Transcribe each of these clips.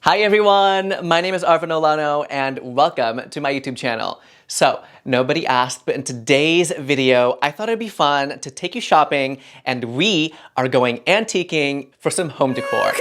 Hi everyone, my name is Arvin Olano and welcome to my YouTube channel. So, nobody asked, but in today's video, I thought it'd be fun to take you shopping and we are going antiquing for some home decor.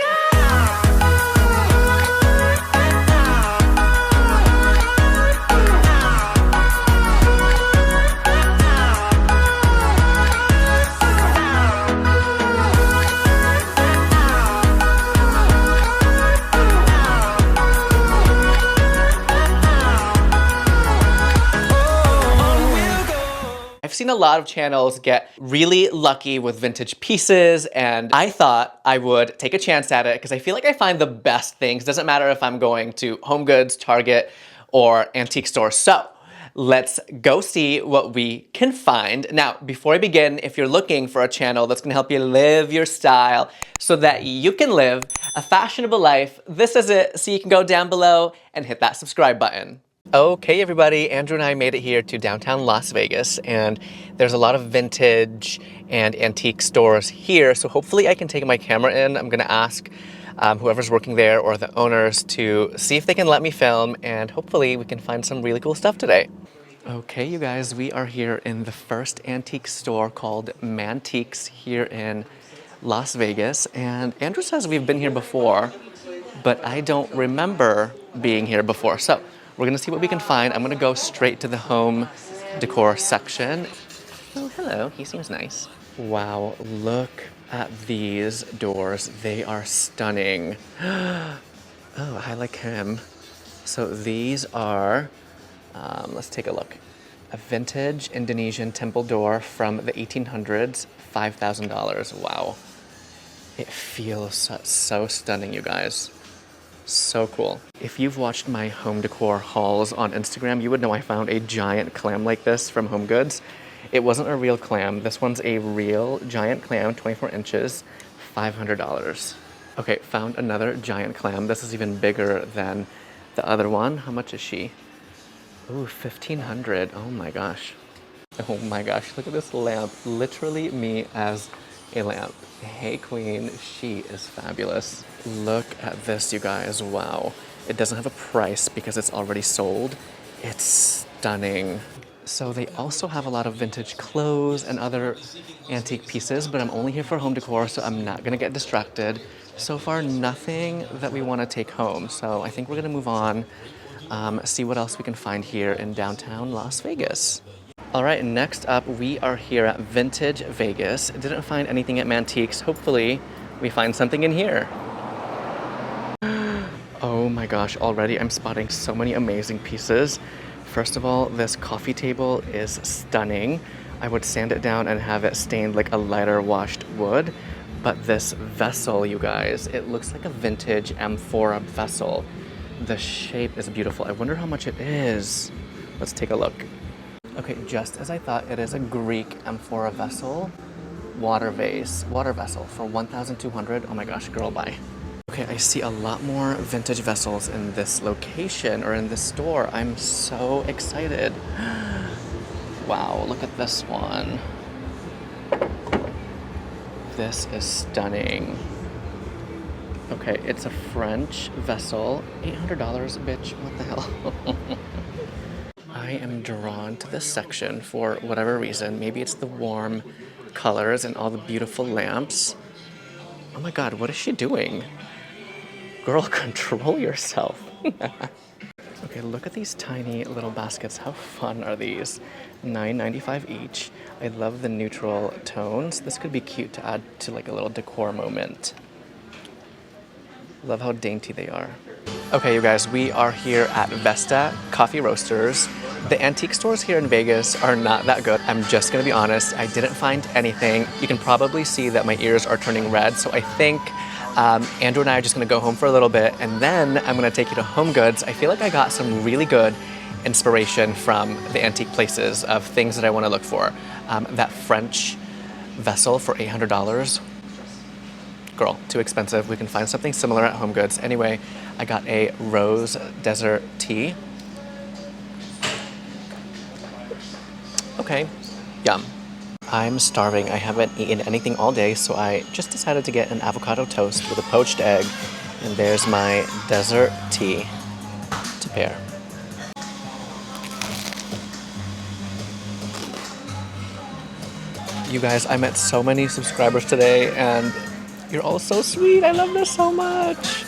I've seen a lot of channels get really lucky with vintage pieces, and I thought I would take a chance at it because I feel like I find the best things. Doesn't matter if I'm going to HomeGoods, Target, or antique stores. So let's go see what we can find. Now, before I begin, if you're looking for a channel that's gonna help you live your style so that you can live a fashionable life, this is it. So you can go down below and hit that subscribe button. Okay everybody, Andrew and I made it here to downtown Las Vegas, and there's a lot of vintage and antique stores here, so hopefully I can take my camera in. I'm gonna ask whoever's working there or the owners to see if they can let me film, and hopefully we can find some really cool stuff today. Okay you guys, we are here in the first antique store called Mantiques here in Las Vegas, and Andrew says we've been here before, but I don't remember being here before. So we're gonna see what we can find. I'm gonna go straight to the home decor section. Oh, hello, he seems nice. Wow, look at these doors. They are stunning. Oh, I like him. So these are, let's take a look. A vintage Indonesian temple door from the 1800s, $5,000, wow. It feels so stunning, you guys. So cool. If you've watched my home decor hauls on Instagram, you would know I found a giant clam like this from HomeGoods. It wasn't a real clam. This one's a real giant clam, 24 inches, $500. Okay, found another giant clam. This is even bigger than the other one. How much is she? Ooh, $1,500. Oh my gosh. Oh my gosh, look at this lamp. Literally me as a lamp. Hey queen, she is fabulous. Look at this, you guys, wow. It doesn't have a price because it's already sold. It's stunning. So they also have a lot of vintage clothes and other antique pieces, but I'm only here for home decor, so I'm not gonna get distracted. So far, nothing that we wanna take home. So I think we're gonna move on, see what else we can find here in downtown Las Vegas. All right, next up, we are here at Vintage Vegas. Didn't find anything at Mantiques. Hopefully, we find something in here. Oh my gosh, already I'm spotting so many amazing pieces. First of all, this coffee table is stunning. I would sand it down and have it stained like a lighter washed wood. But this vessel, you guys, it looks like a vintage amphora vessel. The shape is beautiful. I wonder how much it is. Let's take a look. Okay, just as I thought, it is a Greek amphora vessel, water vessel for $1,200. Oh my gosh, girl, bye. Okay, I see a lot more vintage vessels in this location or in this store. I'm so excited. Wow, look at this one. This is stunning. Okay, it's a French vessel, $800, bitch, what the hell? I am drawn to this section for whatever reason. Maybe it's the warm colors and all the beautiful lamps. Oh my God, what is she doing? Girl, control yourself. Okay, look at these tiny little baskets. How fun are these? $9.95 each. I love the neutral tones. This could be cute to add to like a little decor moment. Love how dainty they are. Okay, you guys, we are here at Vesta Coffee Roasters. The antique stores here in Vegas are not that good. I'm just gonna be honest, I didn't find anything. You can probably see that my ears are turning red, so I think Andrew and I are just gonna go home for a little bit, and then I'm gonna take you to HomeGoods. I feel like I got some really good inspiration from the antique places of things that I wanna look for. That French vessel for $800. Girl, too expensive. We can find something similar at HomeGoods. Anyway, I got a rose desert tea. Okay, yum. I'm starving. I haven't eaten anything all day, so I just decided to get an avocado toast with a poached egg And there's my desert tea to pair. You guys, I met so many subscribers today and you're all so sweet. I love this so much.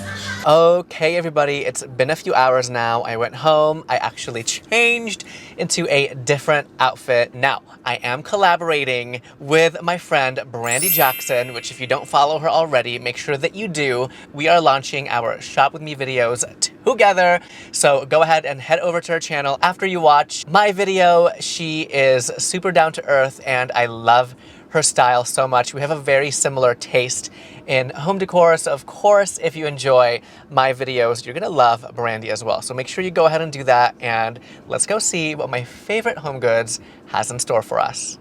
Okay, everybody, it's been a few hours now. I went home. I actually changed into a different outfit. Now, I am collaborating with my friend Brandy Jackson, which if you don't follow her already, make sure that you do. We are launching our Shop With Me videos together. So go ahead and head over to her channel after you watch my video. She is super down to earth and I love her style so much. We have a very similar taste in home decor, so of course, if you enjoy my videos, you're gonna love Brandy as well. So make sure you go ahead and do that, and let's go see what my favorite HomeGoods has in store for us.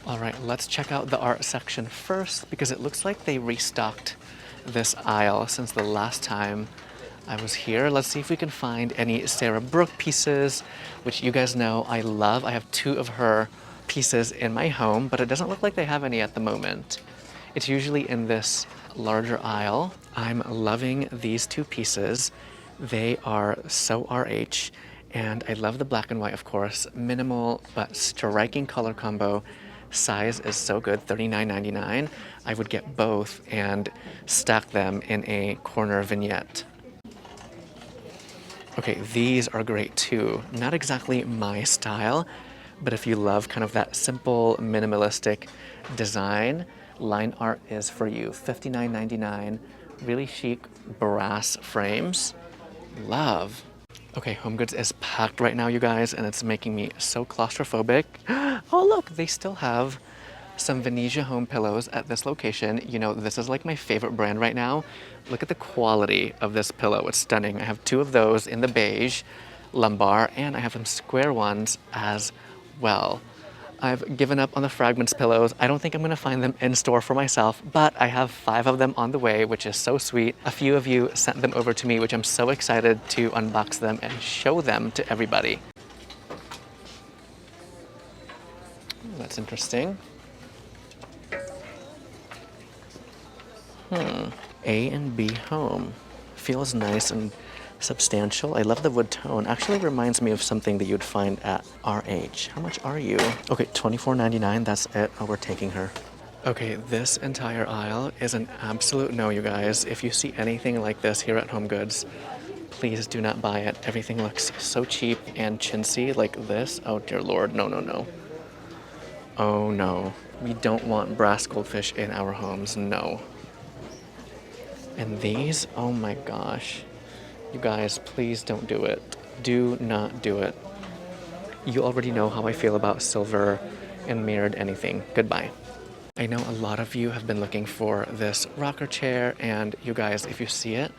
All right, let's check out the art section first, because it looks like they restocked this aisle since the last time I was here. Let's see if we can find any Sarah Brooke pieces, which you guys know I love. I have 2 of her pieces in my home, but it doesn't look like they have any at the moment. It's usually in this larger aisle. I'm loving these 2 pieces. They are so RH, and I love the black and white, of course. Minimal but striking color combo. Size is so good, $39.99. I would get both and stack them in a corner vignette. Okay, these are great too. Not exactly my style, but if you love kind of that simple, minimalistic design, line art is for you. $59.99, really chic brass frames. Love. Okay, HomeGoods is packed right now, you guys, and it's making me so claustrophobic. Oh, look, they still have some Venezia home pillows at this location. You know, this is like my favorite brand right now. Look at the quality of this pillow. It's stunning. I have 2 of those in the beige lumbar, and I have some square ones as well. I've given up on the Fragments pillows. I don't think I'm gonna find them in store for myself, but I have 5 of them on the way, which is so sweet. A few of you sent them over to me, which I'm so excited to unbox them and show them to everybody. That's interesting. A and B home. Feels nice and substantial. I love the wood tone. Actually reminds me of something that you'd find at RH. How much are you? Okay, $24.99, that's it. Oh, we're taking her. Okay, this entire aisle is an absolute no, you guys. If you see anything like this here at HomeGoods, please do not buy it. Everything looks so cheap and chintzy like this. Oh dear Lord, no, no, no. Oh no. We don't want brass goldfish in our homes, no. And these, oh my gosh. You guys, please don't do it. Do not do it. You already know how I feel about silver and mirrored anything. Goodbye. I know a lot of you have been looking for this rocker chair, and you guys, if you see it,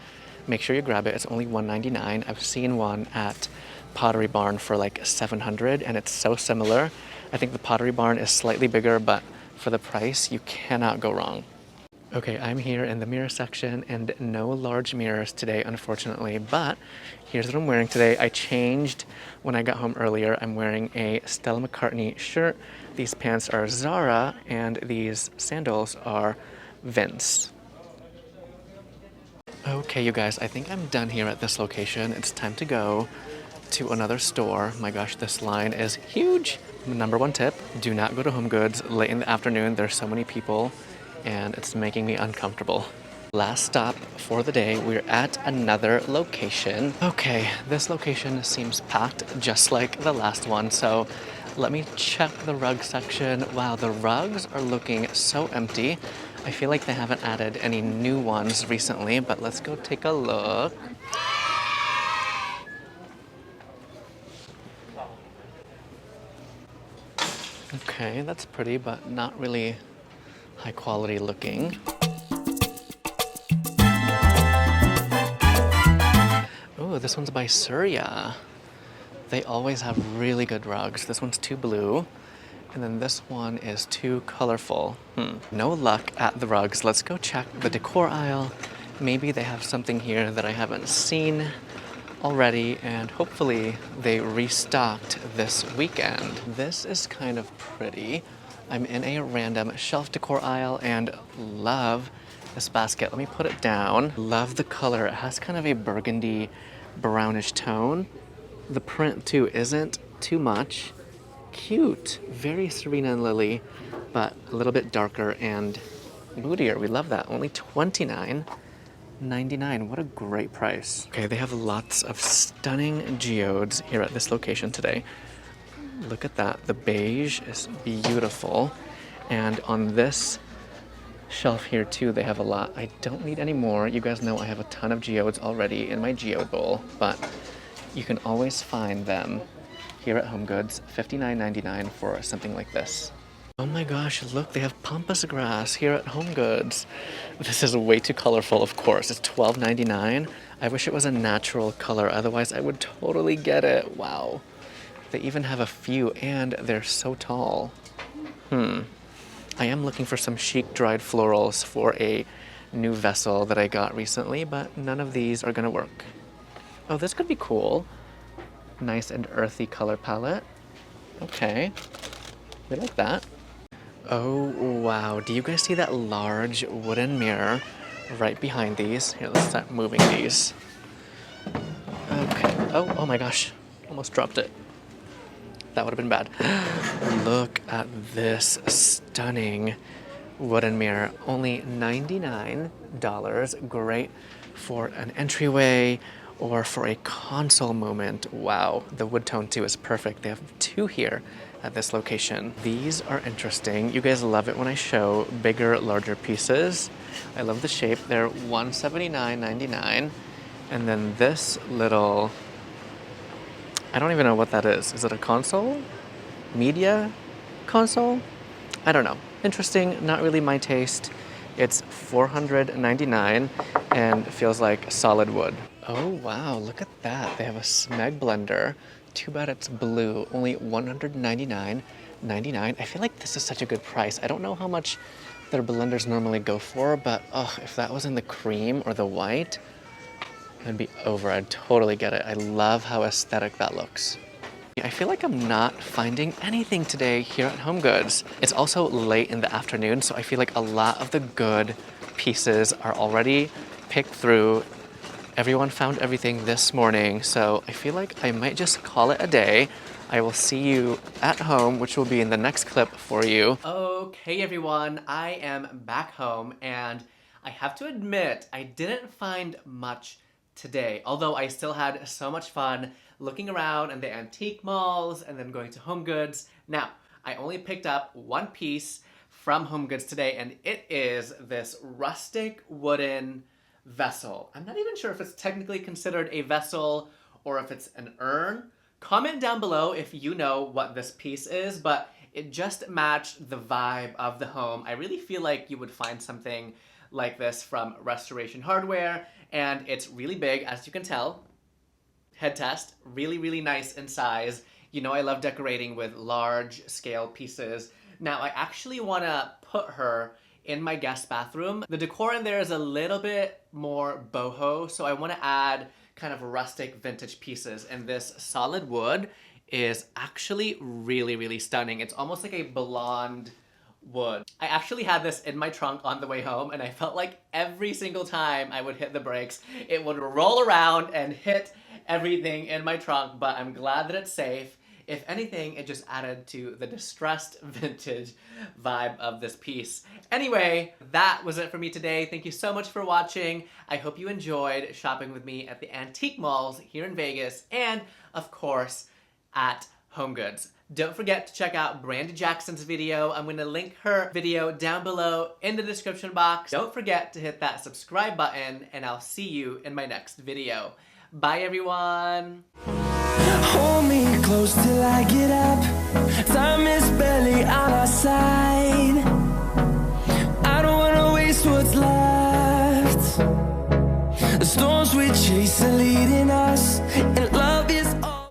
make sure you grab it. It's only $199. I've seen one at Pottery Barn for like $700, and it's so similar. I think the Pottery Barn is slightly bigger, but for the price, you cannot go wrong. Okay, I'm here in the mirror section and no large mirrors today, unfortunately, but here's what I'm wearing today. I changed when I got home earlier. I'm wearing a Stella McCartney shirt. These pants are Zara and these sandals are Vince. Okay, you guys, I think I'm done here at this location. It's time to go to another store. My gosh, this line is huge. Number 1 tip, do not go to HomeGoods late in the afternoon. There's so many people and it's making me uncomfortable. Last stop for the day, we're at another location. Okay, this location seems packed just like the last one, so let me check the rug section. Wow, the rugs are looking so empty. I feel like they haven't added any new ones recently, but let's go take a look. Okay, that's pretty, but not really high quality looking. Oh, this one's by Surya. They always have really good rugs. This one's too blue, and then this one is too colorful. No luck at the rugs. Let's go check the decor aisle. Maybe they have something here that I haven't seen already, and hopefully they restocked this weekend. This is kind of pretty. I'm in a random shelf decor aisle and love this basket. Let me put it down. Love the color. It has kind of a burgundy brownish tone. The print too isn't too much. Cute. Very Serena and Lily, but a little bit darker and moodier. We love that. Only $29.99. What a great price. Okay, they have lots of stunning geodes here at this location today. Look at that. The beige is beautiful. And on this shelf here too, they have a lot. I don't need any more. You guys know I have a ton of geodes already in my geode bowl, but you can always find them here at HomeGoods, $59.99 for something like this. Oh my gosh, look, they have pampas grass here at HomeGoods. This is way too colorful, of course. It's $12.99. I wish it was a natural color, otherwise I would totally get it. Wow. They even have a few, and they're so tall. I am looking for some chic dried florals for a new vessel that I got recently, but none of these are gonna work. Oh, this could be cool. Nice and earthy color palette. Okay, we like that. Oh, wow. Do you guys see that large wooden mirror right behind these? Here, let's start moving these. Okay. Oh my gosh. Almost dropped it. That would have been bad. Look at this stunning wooden mirror. Only $99. Great for an entryway or for a console moment. Wow, the wood tone too is perfect. They have two here at this location. These are interesting. You guys love it when I show bigger, larger pieces. I love the shape. They're $179.99. And then this little, I don't even know what that is. Is it a console? Media console? I don't know. Interesting, not really my taste. It's $499 and feels like solid wood. Oh wow, look at that. They have a Smeg blender. Too bad it's blue, only $199.99. I feel like this is such a good price. I don't know how much their blenders normally go for, but if that was in the cream or the white, I'd be over. I'd totally get it. I love how aesthetic that looks. I feel like I'm not finding anything today here at HomeGoods. It's also late in the afternoon, so I feel like a lot of the good pieces are already picked through. Everyone found everything this morning, so I feel like I might just call it a day. I will see you at home, which will be in the next clip for you. Okay, everyone, I am back home, and I have to admit, I didn't find much today, although I still had so much fun looking around in the antique malls and then going to HomeGoods. Now, I only picked up one piece from HomeGoods today, and it is this rustic wooden vessel. I'm not even sure if it's technically considered a vessel or if it's an urn. Comment down below if you know what this piece is, but it just matched the vibe of the home. I really feel like you would find something like this from Restoration Hardware, and it's really big, as you can tell. Head test, really, really nice in size. You know I love decorating with large scale pieces. Now I actually want to put her in my guest bathroom. The decor in there is a little bit more boho, so I want to add kind of rustic vintage pieces, and this solid wood is actually really, really stunning. It's almost like a blonde wood. I actually had this in my trunk on the way home, and I felt like every single time I would hit the brakes, it would roll around and hit everything in my trunk, but I'm glad that it's safe. If anything, it just added to the distressed vintage vibe of this piece. Anyway, that was it for me today. Thank you so much for watching. I hope you enjoyed shopping with me at the antique malls here in Vegas and, of course, at HomeGoods. Don't forget to check out Brandy Jackson's video. I'm going to link her video down below in the description box. Don't forget to hit that subscribe button, and I'll see you in my next video. Bye, everyone! Hold me close till I get up. Time is barely on our side.